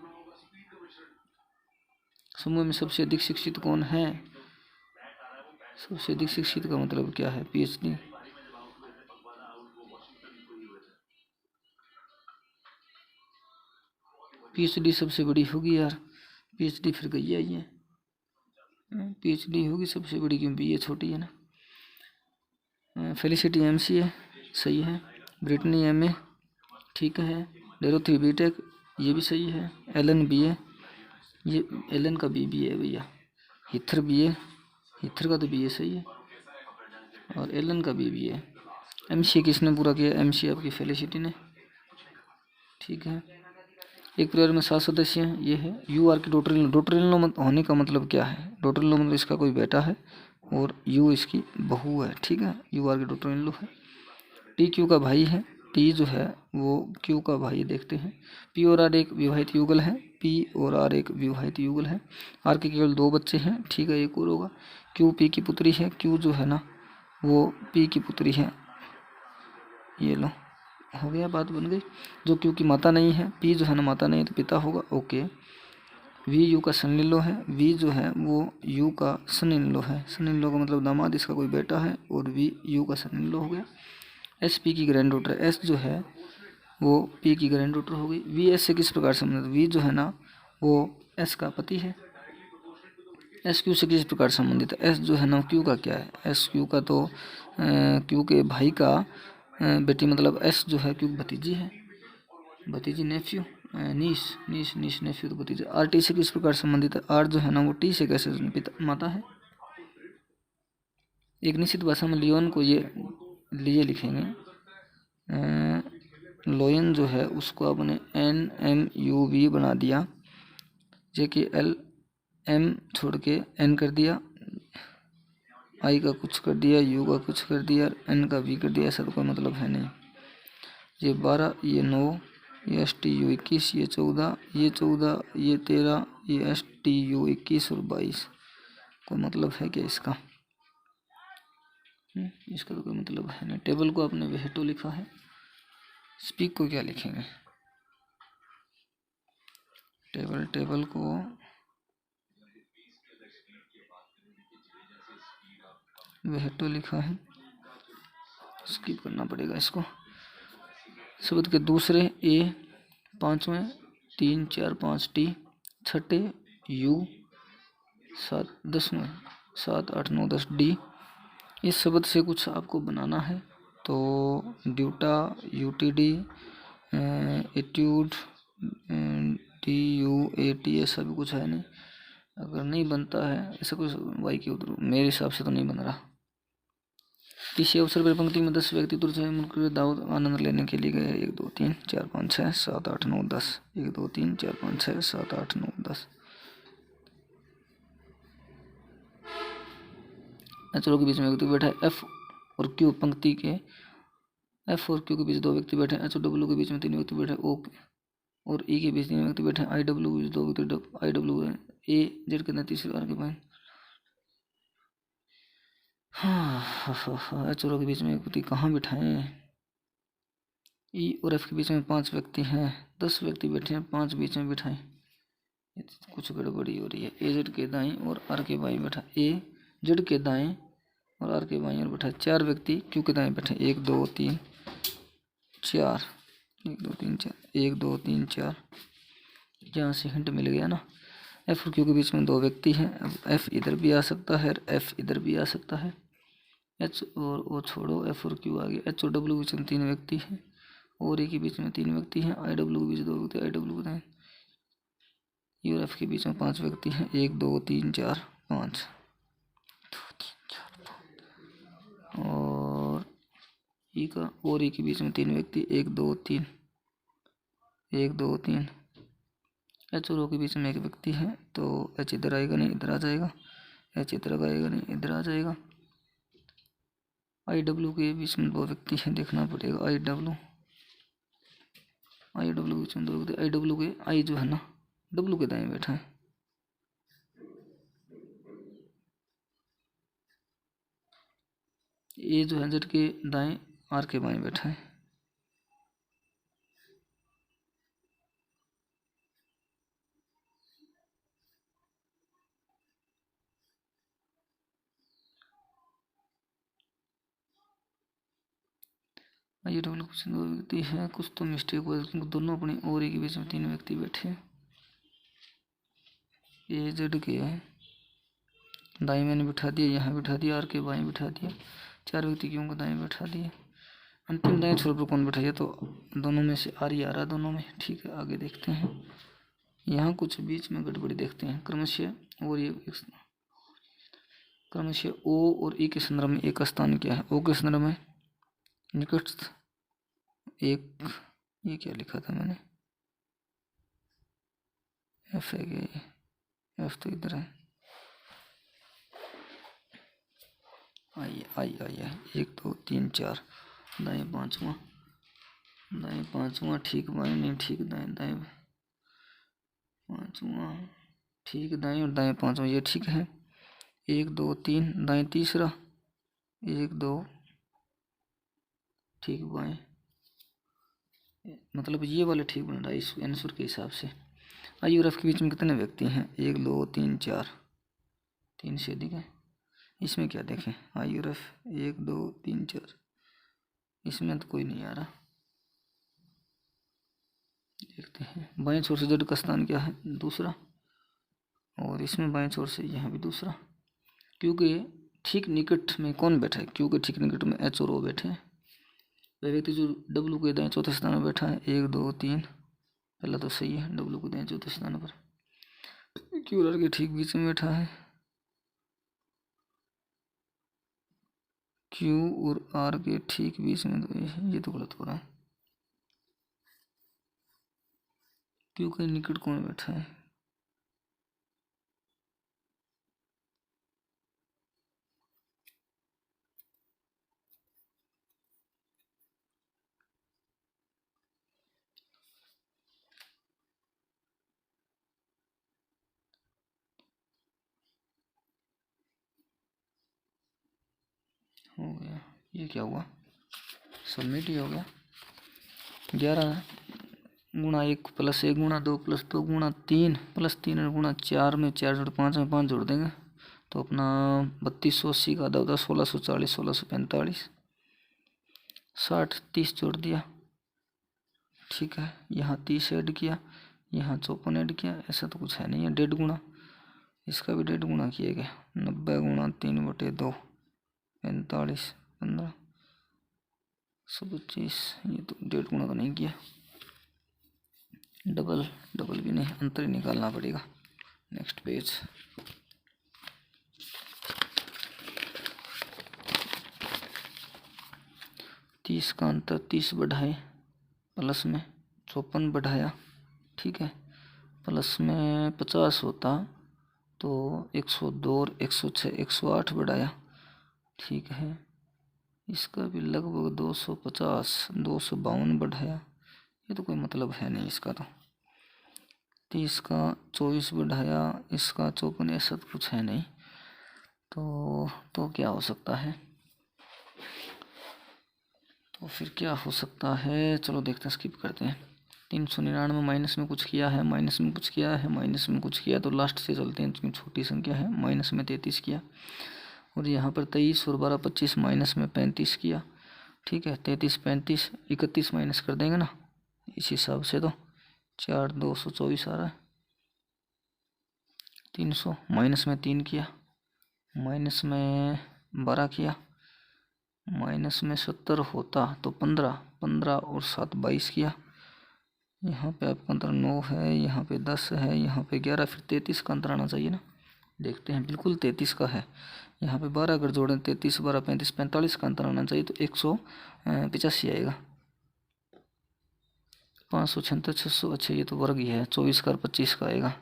समूह में सबसे अधिक शिक्षित कौन है, सबसे अधिक शिक्षित का मतलब क्या है, PhD। PhD सबसे बड़ी होगी यार, PhD फिर गई है ये, PhD होगी सबसे बड़ी, क्यों BA छोटी है ना। फेलिसिटी MCA सही है, ब्रिटनी MA ठीक है, डेरोथी BTech ये भी सही है, एलन BA, ये एलन का बी है भैया, हीथर बी है, हीथर का तो बी है सही है, और एलन का बी है। एमसीए किसने पूरा किया? एमसीए आपकी फेलिसिटी ने, ठीक है। एक परिवार में 7 सदस्य हैं, ये है। यू आर की daughter in law, daughter in law होने का मतलब क्या है? डॉटर इन लॉ मतलब इसका कोई बेटा है और यू इसकी बहू है, ठीक है। यू आर की डॉटर इन लॉ है। टी क्यू का भाई है, टी जो है वो क्यू का भाई, देखते हैं। पी और आर एक विवाहित युगल है, पी और आर एक विवाहित युगल है। आर के केवल 2 बच्चे हैं, ठीक है, एक और होगा। क्यू पी की पुत्री है, क्यू जो है ना वो पी की पुत्री है, ये लो हो गया, बात बन गई। जो क्यू की माता नहीं है, पी जो है ना माता नहीं है तो पिता होगा, ओके। वी यू का सन इन लॉ है, वी जो है वो यू का सन इन लॉ है, सन इन लॉ का मतलब दामाद, इसका कोई बेटा है, और वी यू का सन इन लॉ हो गया। एस पी की ग्रैंड डॉटर, एस जो है वो पी की ग्रैंड डॉटर हो गई। वी एस से किस प्रकार संबंधित? वी जो है ना वो एस का पति है। एस क्यू से किस प्रकार संबंधित है? एस जो है ना क्यू का क्या है? एस क्यू का तो क्यू के भाई का बेटी, मतलब एस जो है क्यू भतीजी है, भतीजी नेफ्यू, नीस नीस नीस नेफ्यू तो भतीजा। आर टी से किस प्रकार संबंधित है? आर जो है ना वो टी से कैसे पिता माता है। एक निश्चित भाषा में लियोन को ये लिए लिखेंगे, लोयन जो है उसको आपने एन एम यू वी बना दिया, जे के एल एम छोड़ के एन कर दिया, आई का कुछ कर दिया, यू का कुछ कर दिया, एन का वी कर दिया, ऐसा तो कोई मतलब है नहीं। ये 12, ये 9, ये एस टी यू 21, ये 14, ये 14, ये 13, ये एस टी यू 21 और 22, कोई मतलब है क्या इसका? इसका तो कोई मतलब है नहीं। टेबल को आपने वेहेटो लिखा है, स्पीक को क्या लिखेंगे? टेबल को वेहेटो लिखा है, स्किप करना पड़ेगा इसको। शब्द के दूसरे ए, 5वें 3 4 5 टी, छठे यू, 7 10वें 7 8 9 10 डी। इस शब्द से कुछ आपको बनाना है तो ड्यूटा, यूटीडी, एट्यूड, टी यू ए टी, ऐसा भी कुछ है नहीं। अगर नहीं बनता है ऐसा कुछ वाई के उधर, मेरे हिसाब से तो नहीं बन रहा। किसी अवसर पर पंक्ति में 10 व्यक्ति तुरंत दावत आनंद लेने के लिए गए। 1 2 3 4 5 6 7 8 9 10, 1 2 3 4 5 6 7 8 9 10। एचओ के बीच में व्यक्ति बैठा है, एफ और क्यू पंक्ति के, एफ और क्यू के बीच 2 व्यक्ति बैठे हैं, एच और डब्ल्यू के बीच में 3 व्यक्ति बैठे हैं, ओ और ई के बीच 3 व्यक्ति बैठे हैं, आई डब्ल्यू के बीच 2 व्यक्ति, आई डब्ल्यू ए जेड के अंदर तीसरे बार के पॉइंट। हाँ, एच और के बीच में व्यक्ति कहाँ बिठाएं? ई और एफ के बीच में 5 व्यक्ति हैं, 10 व्यक्ति बैठे हैं, 5 बीच में बिठाएं। ये कुछ गड़बड़ी हो रही है। ए जेड के दाएं और आर के बाएं बैठा, ए जेड के दाएं और आर के बाएं और बैठा 4 व्यक्ति क्यू के दाएं बैठे, 1 2 3 4, 1 2 3 4, 1 2 3 4। यहाँ से हिंट मिल गया ना। एफ और क्यू के बीच में 2 व्यक्ति हैं, अब एफ इधर भी आ सकता है और एफ इधर भी आ सकता है। एच और ओ छोड़ो, एफ और क्यू आ गया। एच और डब्ल्यू के बीच में 3 व्यक्ति हैं और ए के बीच में 3 व्यक्ति हैं, आई डब्ल्यू के बीच 2 व्यक्ति, आई डब्ल्यू बताएं। ई और एफ के बीच में 5 व्यक्ति हैं, 1 2 3 4 5, 2 3 4 5। और ई का और ई के बीच में 3 व्यक्ति, 1 2 3, 1 2 3। एच और ओ के बीच में 1 व्यक्ति है तो एच इधर आएगा नहीं, इधर आ जाएगा, एच इधर आएगा नहीं, इधर आ जाएगा। आई डब्ल्यू के बीच में 2 व्यक्ति हैं, देखना पड़ेगा। आई डब्ल्यू के बीच में 2 व्यक्ति, आई डब्ल्यू के, आई जो है ना डब्ल्यू के दाएं बैठा है, ए जो है जेड के दाएं, आर के बाएं बैठा है। आई डब्ल्यू कुछ 2 व्यक्ति हैं, कुछ तो मिस्टेक हुआ, दोनों अपनी और ए के बीच में 3 व्यक्ति बैठे। ए जेड के दाएं मैंने बिठा दिया, यहाँ बिठा दिया, आर के बाएं बिठा दिया, 4 व्यक्ति क्यों को दाएं बिठा दिए। अंतिम दाएं छोर पर कौन बिठाइए? तो दोनों में से आर ही आ रहा, दोनों में, ठीक है। आगे देखते हैं। यहाँ कुछ बीच में गड़बड़ी देखते हैं। क्रमशः और ये क्रमशः ओ और ई के संदर्भ में एक स्थान क्या है? ओ के संदर्भ में निकटस्थ एक, ये क्या लिखा था मैंने, एफ है क्या? एफ तो इधर है। आइए आइए आइए, 1 2 3 4, दाएं पांचवा, दाएं पांचवा ठीक, बाएं नहीं ठीक, दाएं दाएं पांचवा ठीक, दाएं और दाएं पांचवा, ये ठीक है। 1 2 3, दाएं तीसरा, 1 2 ठीक, बाएं, मतलब ये वाला ठीक बन रहा है इस आंसर के हिसाब से। आई और एफ के बीच में कितने व्यक्ति हैं? 1 2 3 4, 3 से अधिक है। इसमें क्या देखें? आई और एफ 1 2 3 4, इसमें तो कोई नहीं आ रहा। देखते हैं, बाएं छोर से जेड का स्थान क्या है? दूसरा, और इसमें बाएं छोर से यहाँ भी दूसरा, क्योंकि ठीक निकट में कौन बैठा है? क्योंकि ठीक निकट में एच और ओ बैठे हैं। वह व्यक्ति जो डब्लू के दाएं चौथे स्थान पर बैठा है, 1 2 3, पहला तो सही है, डब्लू के दाएं चौथे स्थान पर। क्यू आर के ठीक बीच में बैठा है, क्यू और आर के ठीक बीच में, तो ये तो गलत हो रहा है। क्यू के निकट कौन बैठा है? हो गया, ये क्या हुआ? सबमिट ही हो गया। 11 गुणा 1 प्लस 1 गुणा 2 प्लस 2 गुणा 3 प्लस 3 और गुणा 4 में 4 जोड़ 5 में 5 जोड़ देंगे तो अपना 3280 का आधा होता है 1640, 1645, 60 30 जोड़ दिया, ठीक है। यहाँ 30 ऐड किया, यहाँ 54 ऐड किया, ऐसा तो कुछ है नहीं है। 1.5 गुणा, इसका भी 1.5 गुणा किया गया, 90 गुणा 3/2, 45 15 125, ये तो 1.5 गुणा तो नहीं किया। डबल भी नहीं, अंतर ही निकालना पड़ेगा। नेक्स्ट पेज, तीस का अंतर 30 बढ़ाए, प्लस में 54 बढ़ाया, ठीक है, प्लस में 50 होता तो 102 और 106 108 बढ़ाया, ठीक है। इसका भी लगभग 250 252 बढ़ाया, ये तो कोई मतलब है नहीं इसका। तो 30 का 24 बढ़ाया, इसका 54, ऐसा तो कुछ है नहीं। तो क्या हो सकता है? तो फिर क्या हो सकता है? चलो देखते हैं, स्किप करते हैं। 399 माइनस में कुछ किया है, माइनस में कुछ किया है, माइनस में कुछ किया, तो लास्ट से चलते हैं क्योंकि छोटी संख्या है। माइनस में 33 किया, और यहाँ पर 23 और 12 25, माइनस में 35 किया, ठीक है। 33 35 31 माइनस कर देंगे ना इस हिसाब से, तो 4 224 आ रहा है। 300 माइनस में 3 किया, माइनस में 12 किया, माइनस में 70 होता तो 15 और 7 22 किया। यहाँ पे आपका अंतर 9 है, यहाँ पे 10 है, यहाँ पे 11, फिर 33 का अंतर आना चाहिए ना। देखते हैं, बिल्कुल 33 का है। यहाँ पे 12 अगर जोड़ें, 33 12 35 45 का अंतर आना चाहिए, तो 185 आएगा। 576 600, अच्छा ये तो वर्ग ही है, 24 का 25 का आएगा।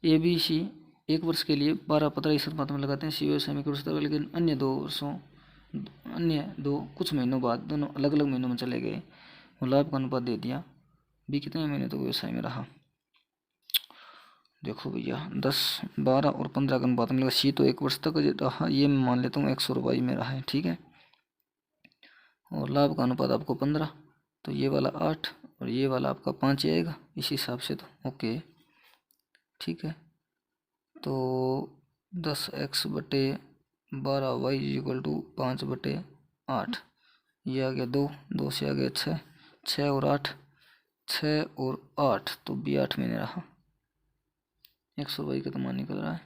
ABC 1 वर्ष के लिए 12 15 इस अनुपात में लगाते हैं, COS सैमिक वर्ष तक, लेकिन अन्य दो कुछ महीनों बाद दोनों अलग अलग महीनों में चले गए, लाभ का अनुपात दे दिया। B कितने महीने तो व्यवसाय में रहा? देखो भैया, 10 12 और 15 का अनुपात में लगा। C तो 1 वर्ष तक रहा, ये मैं मान लेता हूँ 100 में रहा है, ठीक है। और लाभ का अनुपात आपको 15, तो ये वाला 8 और ये वाला आपका 5 आएगा इस हिसाब से, तो ओके, ठीक है। तो 10x/12y = 5/8, ये आ गया 2 से आ गया 6, 6 और 8 तो भी 8 महीने रहा। 100 का तो मान निकल रहा है।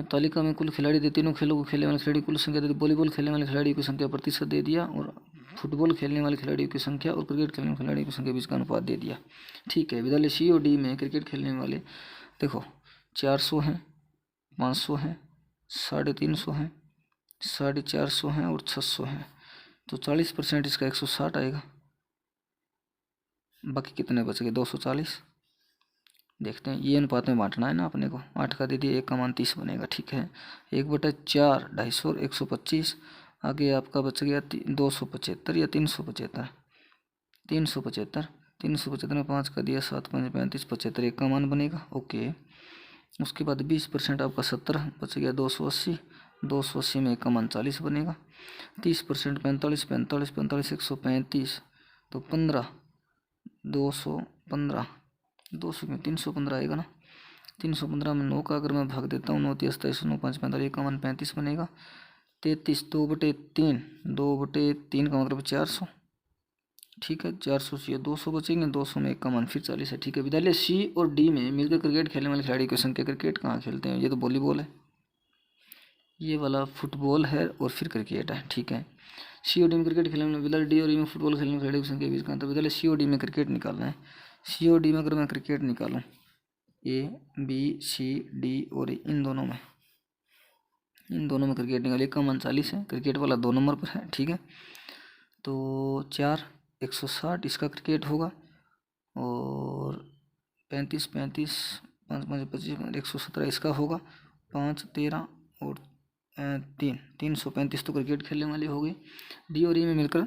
तालिका में कुल खिलाड़ी दे, तीनों खेलों को खेलने वाले खिलाड़ी कुल संख्या दे दी, वॉलीबॉल खेलने वाले खिलाड़ी की संख्या प्रतिशत दे दिया, और फुटबॉल खेलने वाले खिलाड़ियों की संख्या और क्रिकेट खेलने वाले खिलाड़ियों की संख्या बीच का अनुपात दे दिया। ठीक है, विद्यालय सी और डी में क्रिकेट खेलने वाले देखो 400 हैं, 500 हैं, 350 हैं, 450 हैं और 600 हैं। तो 40% इसका 160 आएगा। बाकी कितने बच गए? 240। देखते हैं, ये अनुपात में बांटना है ना अपने को। 8 का दे दिया, 1 का मान 30 बनेगा। ठीक है, 1/4 250 और 125। आगे आपका बच गया 275 या 375। 375 375 में 5 का दिया, 7 5 35 75, 1 का मान बनेगा। ओके, उसके बाद 20% आपका 70 बच गया, 280। 280 में 1 का मान 40 बनेगा। 30% 45 45 45 135, तो 15 215 200 में 315 आएगा ना। 315 में 9 का अगर मैं भाग देता हूँ, 9 30 27 9 5 45, 1 का मान 35 बनेगा। 33 2/3 2/3 का मतलब 400। ठीक है, 400 से 200 बचेंगे, 200 में 1 का मान फिर 40 है। ठीक है, विद्यालय सी और डी में मिलकर क्रिकेट खेलने वाले खिलाड़ी की संख्या। क्रिकेट कहाँ खेलते हैं? ये तो वॉलीबॉल है, ये वाला फुटबॉल है और फिर क्रिकेट है। ठीक है, सी और डी में क्रिकेट खेलने वाले, विद्यालय डी और ई में फुटबॉल खेलने वाले खिलाड़ी की संख्या बीच का अंतर। विद्यालय सी और डी में क्रिकेट निकालना है। सी और डी में अगर मैं क्रिकेट निकालूँ, ए बी सी डी और इन दोनों में क्रिकेट निकालिए, का मान 40 है। क्रिकेट वाला 2 नंबर पर है। ठीक है, तो 4 160 इसका क्रिकेट होगा, और 35 35 5 5 25 117 इसका होगा। 5 13 और 335 तो क्रिकेट खेलने वाले हो गए। डी और ई में मिलकर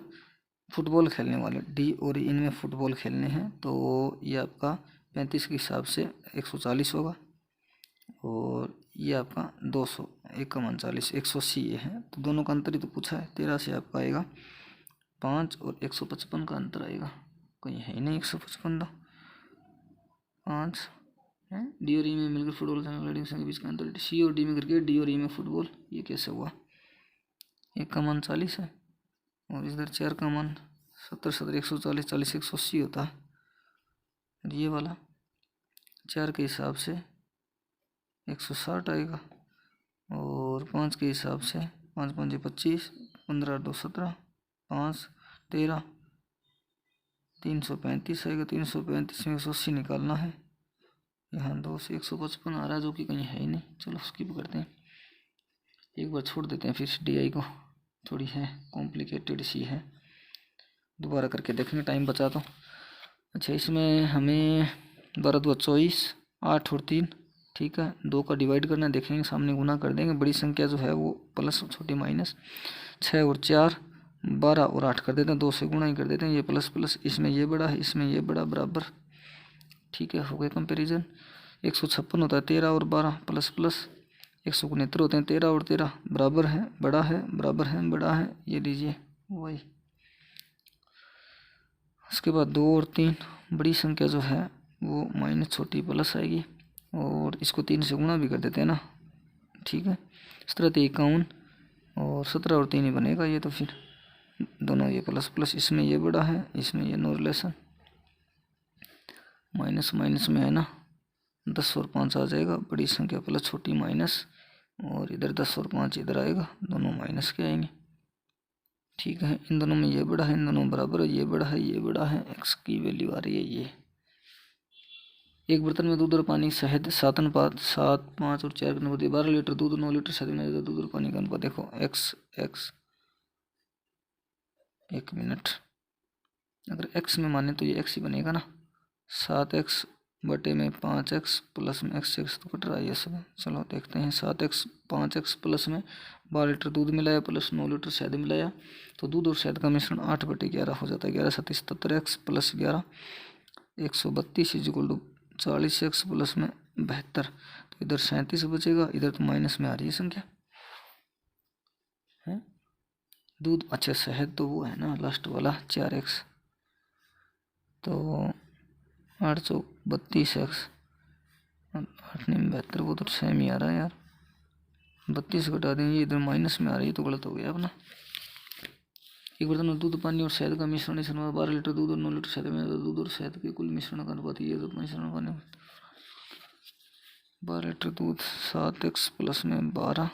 फुटबॉल खेलने वाले, डी और ई इनमें फुटबॉल खेलने हैं, तो ये आपका 35 के हिसाब से 140 होगा, और ये आपका 200, 1 का मान 40, 180 ये है। तो दोनों का अंतर ही तो पूछा है। 13 से आपका आएगा 5 और 155 का अंतर आएगा। कहीं है ही नहीं 155 तो 5 है। डी और ई में मिलकर फुटबॉल खेलने के बीच का अंतर, सी और डी में क्रिकेट, डी और ई में फुटबॉल। ये कैसे हुआ? 1 का मान 40 है और इधर 4 का मान 70 70 140 40 180 होता है। ये वाला 4 के हिसाब से 160 आएगा, और 5 के हिसाब से 5 5 25 15 2 17 5 13 335 आएगा। 335 में 180 निकालना है। यहाँ 2 से 155 आ रहा है, जो कि कहीं है ही नहीं। चलो स्किप करते हैं, एक बार छोड़ देते हैं। फिर DI को थोड़ी है कॉम्प्लिकेटेड सी है, दोबारा करके देखेंगे, टाइम बचा तो। अच्छा, इसमें हमें 12 2 24 8 और 3। ठीक है, 2 का डिवाइड करना है, देखेंगे सामने गुना कर देंगे। बड़ी संख्या जो है वो प्लस, छोटी माइनस। 6 और 4 12 और 8 कर देते हैं, 2 से गुणा ही कर देते हैं। ये प्लस प्लस, इसमें ये बड़ा है, इसमें ये बड़ा, बराबर। ठीक है, हो गया कंपेरिजन। 156 होता है 13 और 12 प्लस प्लस। 169 होते हैं 13 और 13 बराबर है, बड़ा है, बराबर है, बड़ा है। ये लीजिए वही। उसके बाद 2 और 3, बड़ी संख्या जो है वो माइनस, छोटी प्लस आएगी, और इसको 3 से गुणा भी कर देते हैं ना। ठीक है, 17 51 और 17 और 3 ही बनेगा ये। तो फिर दोनों ये प्लस प्लस, इसमें ये बड़ा है, इसमें ये नो रिलेशन। माइनस माइनस में है ना, 10 और 5 आ जाएगा। बड़ी संख्या प्लस, छोटी माइनस, और इधर 10 और 5 इधर आएगा, दोनों माइनस के आएंगे। ठीक है, इन दोनों में ये बड़ा है, इन दोनों बराबर है, ये बड़ा है, ये बड़ा है। एक्स की वैल्यू आ रही है ये। एक बर्तन में दूध और पानी शहद 7 अनुपात 7 5 और 4 के अनुपात 12 लीटर दूध 9 लीटर शहद में दूध और पानी का अनुपात। देखो एक्स एक्स, 1 मिनट, अगर एक्स में माने तो ये एक्स ही बनेगा ना। 7x बटे में 5x प्लस में x तो कट रहा है ये सब। चलो देखते हैं, 7x 5x प्लस में 12 लीटर दूध मिलाया प्लस 9 लीटर शहद मिलाया, तो दूध और शहद का मिश्रण 8/11 हो जाता है। 11 7 77x plus 11 132 equal to 40x plus में 72। तो इधर 37 बचेगा, इधर तो माइनस में आ रही है संख्या है। दूध, अच्छा शहद तो वो है ना लास्ट वाला 4x, तो 8 चौक 32x, 8 9 72, वो तो सेम ही आ रहा है यार। 32 घटा देंगे, इधर माइनस में आ रही है, तो गलत हो गया अपना। एक बर्तन में दूध पानी और शहद का मिश्रण इस अनुपात 12 लीटर दूध और 9 लीटर शहद में, दूध और शहद के कुल मिश्रण का अनुपात ये तो मिश्रण पानी 12 लीटर दूध 7x प्लस में 12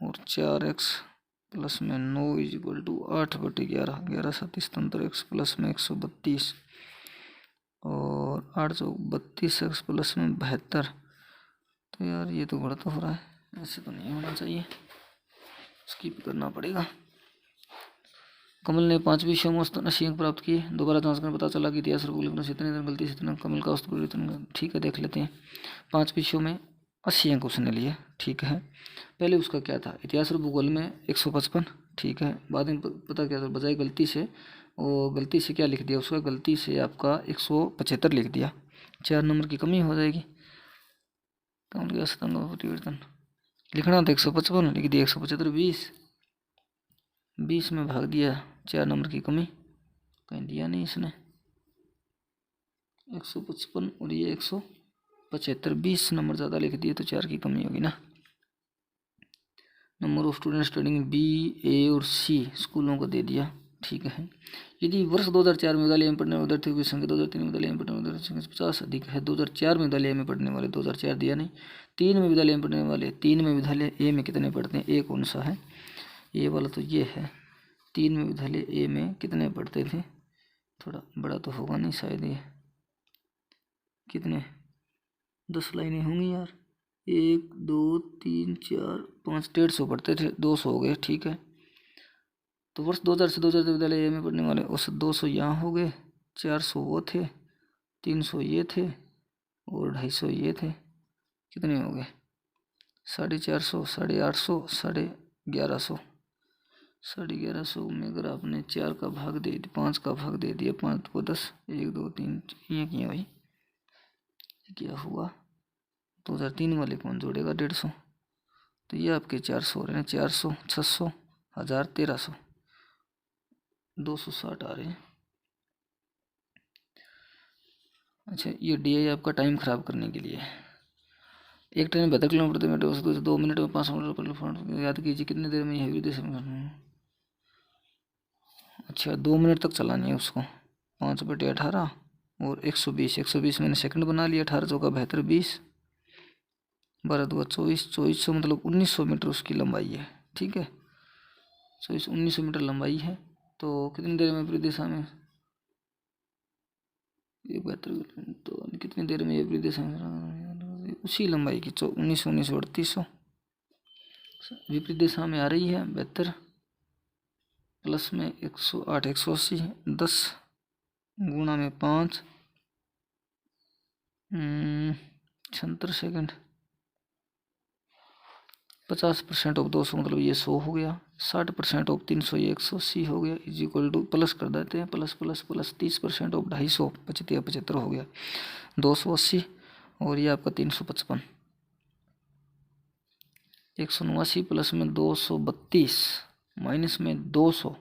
और 4x प्लस में 9 इजिक्वल टू 8/11, 11 7 77 एक्स प्लस में 132 और 832 एक्स प्लस में 72। तो यार ये तो गलत हो रहा है, ऐसे तो नहीं होना चाहिए, स्किप करना पड़ेगा। कमल ने 5 विषयों में औसतन 80 अंक प्राप्त किए। दोबारा जांच कर पता चला कि इतिहास और भूगोल से इतने गलती से इतना कमल का औसत परिवर्तन। ठीक है, देख लेते हैं। 5 विषयों में 80 अंक उसने लिए, ठीक है। पहले उसका क्या था, इतिहास और भूगोल में 155, ठीक है। बाद में पता क्या था, बजाय गलती से वो गलती से क्या लिख दिया, उसका गलती से आपका 175 लिख दिया, 4 नंबर की कमी हो जाएगी। कमल के औसत अंक परिवर्तन लिखना था 155, लिख दिया 175, 20 में भाग दिया, 4 नंबर की कमी, कहीं दिया नहीं इसने। 155 और ये 175, 20 नंबर ज़्यादा लिख दिए तो 4 की कमी होगी ना। Number of student studying B, A और सी स्कूलों को दे दिया, ठीक है। यदि वर्ष 2004 में विद्यालय में पढ़ने वाले विद्यार्थियों की संख्या 2003 में विद्यालय में पढ़ने वाले विद्यार्थियों की 50 अधिक है। 2004 में विद्यालय में पढ़ने वाले, 2004 दिया नहीं। 3 में विद्यालय में पढ़ने वाले, 3 में विद्यालय ए में कितने पढ़ते हैं, ए कौन सा है, ए वाला तो ये है। 3 में विद्यालय ए में कितने पढ़ते थे, थोड़ा बड़ा तो होगा नहीं शायद, ये कितने 10 लाइनें होंगी यार, 1 2 3 4 5, 150 पढ़ते थे, 200 हो गए, ठीक है। तो वर्ष 2000 से 2003 विद्यालय में पढ़ने वाले औसत 200 यहाँ हो गए, 400 वो थे, 300 ये थे और 250 ये थे, कितने हो गए, 450, 850, 1150। 1150 में अगर आपने 4 का भाग दे दिया, 5 का भाग दे दिया, 5 को 10, 1 2 3 ये किया भाई, क्या हुआ, 2003 वाले कौन जोड़ेगा, 150, तो ये आपके 400 हो रहे हैं, 400 600 1000 1300, 260 आ रहे हैं। अच्छा, ये DI आपका टाइम ख़राब करने के लिए। एक ट्रेन 72 किलोमीटर प्रति मिनट औसत से 2 मिनट में 500 मीटर याद कीजिए कितनी देर में यह विदेश में। अच्छा, 2 मिनट तक चलानी है उसको, 5/18 और 120, 120 मैंने सेकंड बना लिया, 18 चौका 72, 20 12 2 24, 2400 मतलब 1900 मीटर उसकी लंबाई है, ठीक है। 1900 मीटर लंबाई है, तो कितनी देर में विपरीत दिशा में, ये 72, तो कितनी देर में ये विपरीत दिशा में उसी लंबाई की 1900 3800 विपरीत दिशा में आ रही है, 72 प्लस में 108 180, 10 गुणा में 5 76 सेकेंड, 50% ऑफ 200 मतलब ये 100 हो गया, 60% ऑफ 300 ये 180 हो गया, इज इक्वल टू प्लस कर देते हैं, प्लस प्लस प्लस 30% ऑफ 250 75 हो गया, 280 और ये आपका 355, 189 प्लस में 232 माइनस में 200,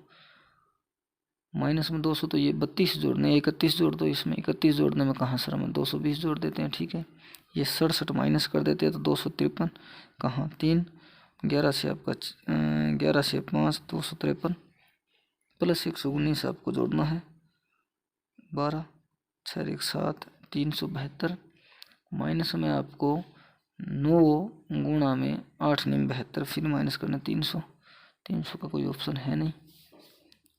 माइनस में 200 तो ये 32 जोड़ने, 31 जोड़ दो इसमें, 31 जोड़ने में कहाँ सर हम 220 जोड़ देते हैं, ठीक है। ये 67 माइनस कर देते हैं तो 253, कहाँ 3, 11 से आपका 11 से 5 253 प्लस 119 आपको जोड़ना है, 12 6 1 7 372 माइनस में आपको 9 गुणा में 8 9 72, फिर माइनस करना 300, 300 का कोई ऑप्शन है नहीं,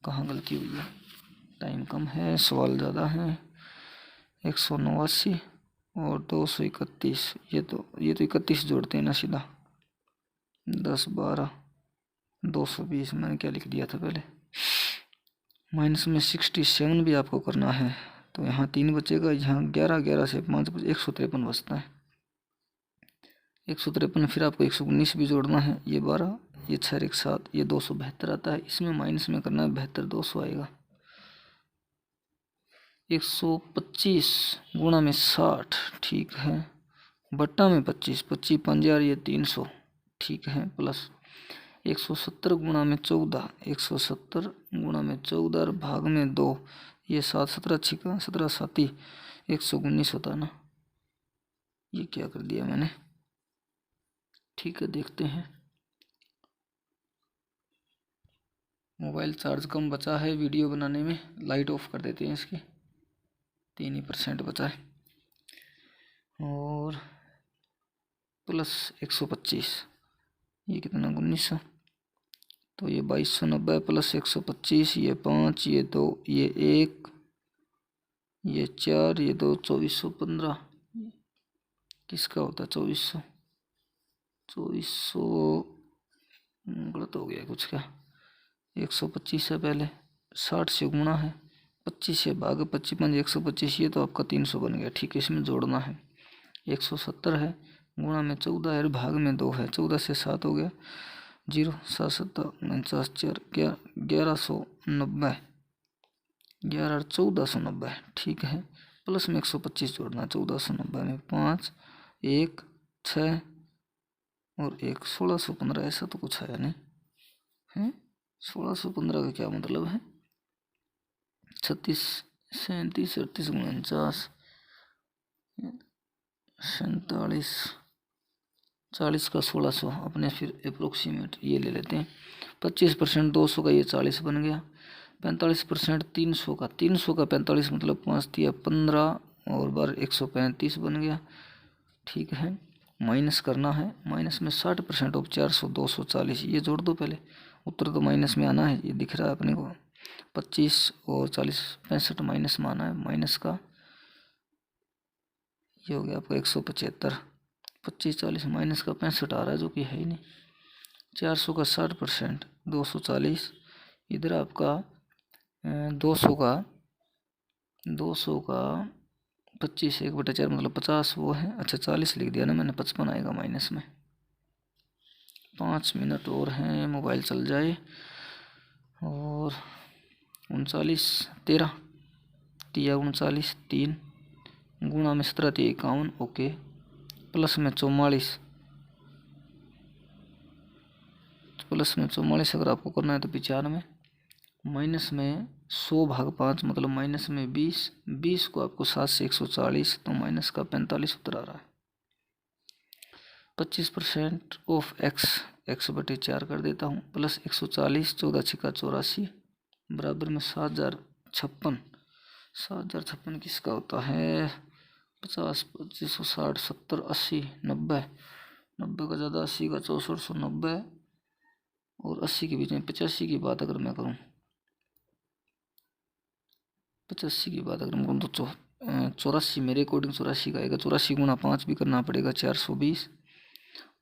कहाँ गलती हुई है, टाइम कम है, सवाल ज़्यादा है। 189 और 231, ये तो 31 जोड़ते हैं ना सीधा, 10 12 220 मैंने क्या लिख दिया था पहले, माइनस में 67 भी आपको करना है, तो यहाँ 3 बचेगा, यहाँ 11 11 से 5 153 बचता है, 153 फिर आपको 119 भी जोड़ना है, ये 12 ये 6 1 7 ये 272 आता है, इसमें माइनस में करना है 72, 200 आएगा, 125 गुणा में 60, ठीक है, बट्टा में 25 25 5000 ये 300, ठीक है, प्लस 170 गुणा में 14, 170 गुणा में 14 भाग में 2, ये 7 17 छिका 17 7 119 होता है ना, ये क्या कर दिया मैंने, ठीक है देखते हैं। मोबाइल चार्ज कम बचा है वीडियो बनाने में, लाइट ऑफ कर देते हैं इसकी, 3% बचा है, और प्लस 125 ये कितना 1900 तो ये 2290 प्लस 125, ये 5, ये 2, ये 1, ये 4, ये 2, 2415 किसका होता है? 2400 गलत हो गया कुछ क्या? 125 है पहले, 60 से गुणा है, 25 से भाग 25 5 125, ये तो आपका 300 बन गया। ठीक है, इसमें जोड़ना है। 170 है, गुणा में 14 है, भाग में 2 है, 14 से 7 हो गया, 0 7 7 49 4 1190, 11 1490। ठीक है, प्लस में 125 जोड़ना है, 1490 में 5 1 6 और 1 1615। ऐसा तो कुछ आया नहीं है। 1615 का क्या मतलब है? 36 37 38 49 47 40 का 1600 अपने फिर अप्रोक्सीमेट ये ले लेते हैं। 25% 200 का, ये 40 बन गया। 45% 300 का, 300 का 45 मतलब 5 दिया 15 और बार 135 बन गया। ठीक है, माइनस करना है। माइनस में 60% ऑफ 400 240, ये जोड़ दो पहले। उत्तर तो माइनस में आना है, ये दिख रहा है अपने को। 25 और 40 65 माइनस में आना है। माइनस का ये हो गया आपका 175। 25 40 माइनस का 65 आ रहा है, जो कि है ही नहीं। 400 का 60% 240, इधर आपका 200 का 25 1/4 मतलब 50 वो है। अच्छा 40 लिख दिया ना मैंने, 55 आएगा माइनस में। 5 मिनट और हैं, मोबाइल चल जाए। और 39 13 तिया 39 3 गुणा में 17 3 51, ओके। प्लस में 44, प्लस में 44 अगर आपको करना है तो 95। माइनस में 100 भाग 5 मतलब माइनस में 20, 20 को आपको 7 से 140, तो माइनस का 45 उत्तर आ रहा है। 25% ऑफ x 4 कर देता हूँ, प्लस 140 14 छिका 84 बराबर में 7056। 7056 किसका होता है? 50 25 60 70 80 90, 90 का ज़्यादा, 80 का 6490 और 80 के बीच में 85 की बात अगर मैं करूँ, 85 की बात अगर मैं करूँ तो 84 मेरे अकॉर्डिंग 84 का आएगा। 84 गुणा 5 भी करना पड़ेगा, 420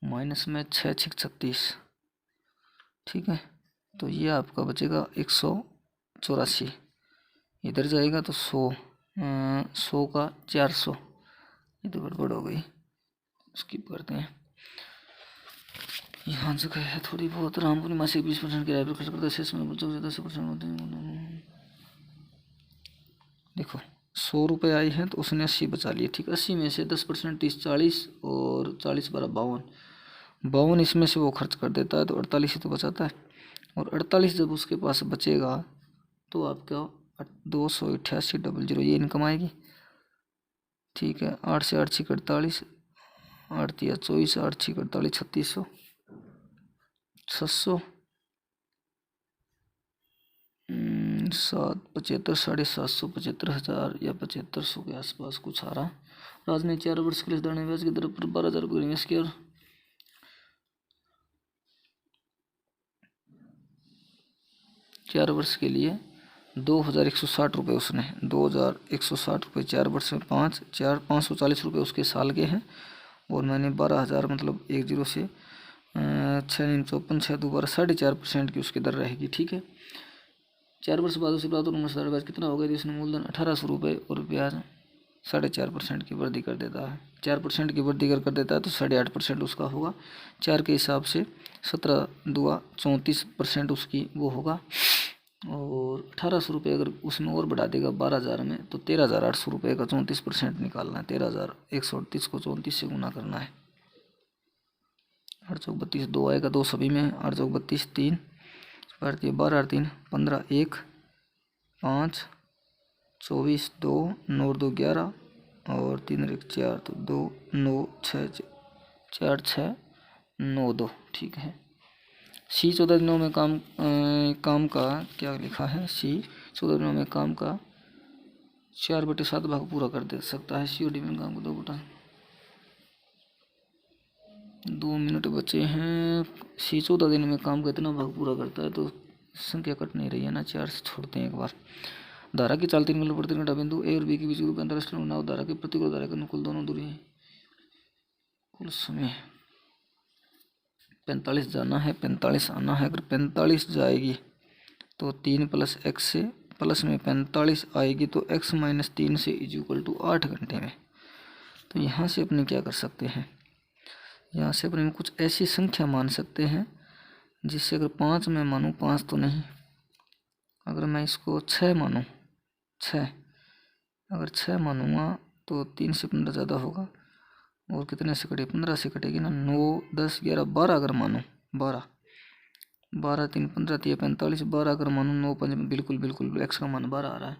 माइनस में 6 6 36। ठीक है, तो ये आपका बचेगा 184, इधर जाएगा तो 100 100 का 400, ये तो गड़बड़ हो गई, स्किप करते हैं। यहाँ जगह है थोड़ी बहुत। रामपुरी मासिक 20% किराए पर खर्च करता है, शेष में बचत 10% होते हैं। देखो 100 रुपये आई है तो उसने 80 बचा लिए। ठीक, 80 में से 10% 30 40 और 40 12 52, 52 इसमें से वो खर्च कर देता है तो 48 ही तो बचाता है। और 48 जब उसके पास बचेगा तो आपका 288 ये इनकम आएगी। ठीक है, 8 से 8 6 48, 8 3 24, 8 6 48 3600, 700 7 75 750 75,000 या 7500 के आसपास कुछ आ रहा। राज ने 4 वर्ष के लिए साधारण ब्याज की दर पर 12,000 को निवेश किया। 4 वर्ष के लिए 2,160 रुपये उसने, 2,160 रुपये 4 वर्ष में 540 रुपये उसके साल के हैं। और मैंने 12,000 मतलब 10 से 6 54 6 दोबारा 4.5% की उसकी दर रहेगी। ठीक है, 4 वर्ष बाद उसे प्राप्त होने ब्याज कितना होगा? तो इसने मूलधन 1,800 रुपये और ब्याज 4.5% की वृद्धि कर देता है। 4% की वृद्धि कर देता है तो 8.5% उसका होगा। 4 के हिसाब से 17 2 34% उसकी वो होगा। और 1,800 रुपये अगर उसमें और बढ़ा देगा 12,000 में तो 13,800 रुपये का 34% निकालना है। 13,138 को 34 से गुना करना है। 8 चौक 32 2 आएगा, 2 सभी में। 8 चौक 32 3 12 8 3 15 1 5 24 2 9 2 11 और 3 1 4 तो 2 9 6 4 6 9 2। ठीक है, सी 14 दिनों में काम का क्या लिखा है? सी 14 दिनों में काम का 4/7 भाग पूरा कर दे सकता है। सी और डी में काम को 2 बटा 2 मिनट बचे हैं। सी 14 दिन में काम कितना भाग पूरा करता है, तो संख्या कट नहीं रही है ना, 4 से छोड़ते हैं एक बार। धारा की चाल 3 मीटर प्रति घंटा बिंदु ए और बी के बीच ग्रुप अंतरराष्ट्रीय बनाओ। धारा के प्रतिकूल धारा के अनुकूल दोनों दूरी है। कुल समय 45 जाना है, 45 आना है। अगर 45 जाएगी तो 3 + x से प्लस में 45 आएगी तो x - 3 से = 8 घंटे में। तो यहाँ से अपने क्या कर सकते हैं, यहाँ से अपने कुछ ऐसी संख्या मान सकते हैं जिससे अगर 5 मैं मानूँ, 5 तो नहीं, अगर मैं इसको 6 मानूँ, 6 अगर 6 मानूँगा तो 3 से 15 ज़्यादा होगा और कितने से कटे, 15 से कटेगी ना। 9, 10, 11, 12 अगर मानूँ, 12, 12, 3, 15, 3, 45, 12 अगर मानूँ, 9, 5 बिल्कुल बिल्कुल x का मान 12 आ रहा है।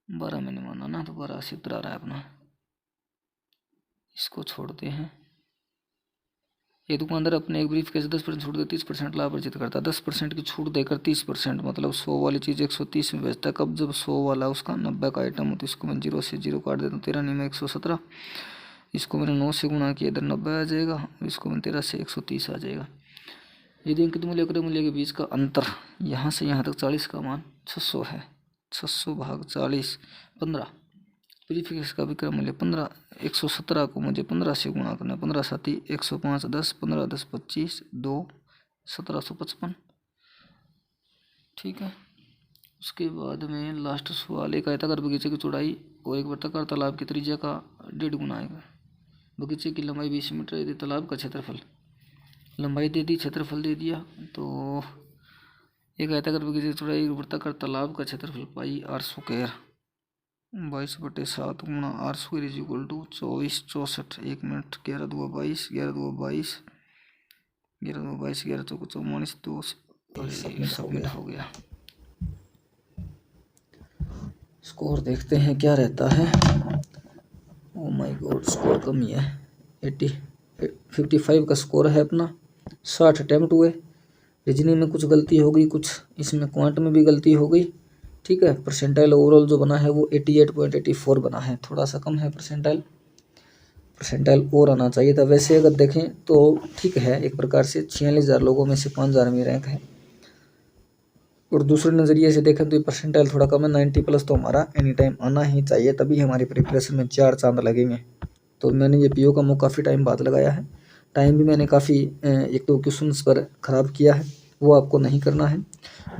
12 मैंने माना ना, तो 12 70 आ रहा है अपना। इसको छोड़ते हैं। ये दुकानदार अपने एक ब्रीफ केस 10% छूट दे 30% लाभ अर्जित करता है। 10% की छूट देकर 30%, मतलब 100 वाली चीज़ 130 में बेचता है। कब, जब 100 वाला उसका 90 का आइटम हो, तो इसको मैं 0 से 0 काट देता हूँ। 13 में 117, इसको मैंने 9 से गुणा किया, इधर 90 आ जाएगा, इसको मैं 13 से 130 आ जाएगा। यदि अंकित मूल्य क्रय मूल्य के बीच का अंतर यहाँ से यहाँ तक 40 का मान 600 है, 600 भाग 40 15, प्रीफिक्स का विक्रय मूल्य 15, 117 को मुझे 15 से गुणा करना है। 15 7 105, 10 15 10 25 2 1755। ठीक है। उसके बाद में लास्ट सवाल, एक आयताकार बगीचे की चौड़ाई और एक वृत्ताकार तालाब की त्रिज्या का 1.5 गुना आएगा। बगीचे की लंबाई 20 मीटर, यदि तालाब का क्षेत्रफल, लंबाई दे दी, क्षेत्रफल दे दिया, तो एक आयताकार बगीचे की चौड़ाई वृत्ताकार तालाब का क्षेत्रफल पाई r² 22/7 गुणा r² = 24 64। 1 मिनट, 11 2 22, 11 2 22, 11 2 22, 11 4 44, 2 सबमिट हो गया। स्कोर देखते हैं क्या रहता है। ओ माय गॉड, स्कोर कम ही है। 55 का स्कोर है अपना। 60 अटैम्प्ट हुए। रीजनिंग में कुछ गलती हो गई, कुछ इसमें क्वांट में भी गलती हो गई। ठीक है। परसेंटाइल ओवरऑल जो बना है वो 88.84 बना है, थोड़ा सा कम है परसेंटाइल और आना चाहिए था। वैसे अगर देखें तो ठीक है, एक प्रकार से 46,000 लोगों में से 5,000 में रैंक है। और दूसरे नज़रिए से देखें तो ये परसेंटाइल थोड़ा कम है। 90+ तो हमारा एनी टाइम आना ही चाहिए, तभी हमारी प्रिपरेशन में 4 चांद लगेंगे। तो मैंने ये पीओ का मुँह काफ़ी टाइम बाद लगाया है। टाइम भी मैंने काफ़ी 1-2 क्वेश्चन पर ख़राब किया है, वो आपको नहीं करना है।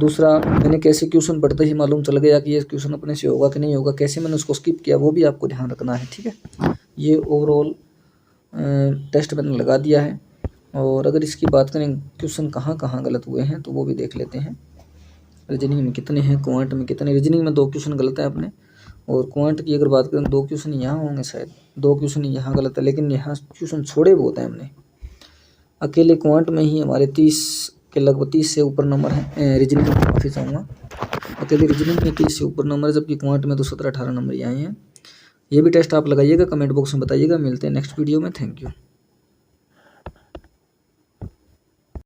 दूसरा, मैंने कैसे क्वेश्चन पढ़ते ही मालूम चल गया कि ये क्वेश्चन अपने से होगा कि नहीं होगा, कैसे मैंने उसको स्किप किया, वो भी आपको ध्यान रखना है। ठीक है। ये ओवरऑल टेस्ट मैंने लगा दिया है। और अगर इसकी बात करें क्वेश्चन कहाँ कहाँ गलत हुए हैं, तो वो भी देख लेते हैं। रीजनिंग में कितने हैं, क्वांट में कितने। रीजनिंग में 2 क्वेश्चन गलत है अपने, और क्वांट की अगर बात करें 2 क्वेश्चन यहाँ होंगे, शायद 2 क्वेश्चन यहाँ गलत है, लेकिन यहाँ क्वेश्चन छोड़े बहुत हैं हमने। अकेले क्वांट में ही हमारे 30 के लगभग 30 से ऊपर नंबर हैं। रीजनिंग में काफ़ी चाहूँगा, अकेले रीजनिंग में 30 से ऊपर नंबर है, जबकि क्वांट में तो 17-18 नंबर ही आए हैं। ये भी टेस्ट आप लगाइएगा, कमेंट बॉक्स में बताइएगा। मिलते हैं नेक्स्ट वीडियो में। Thank you.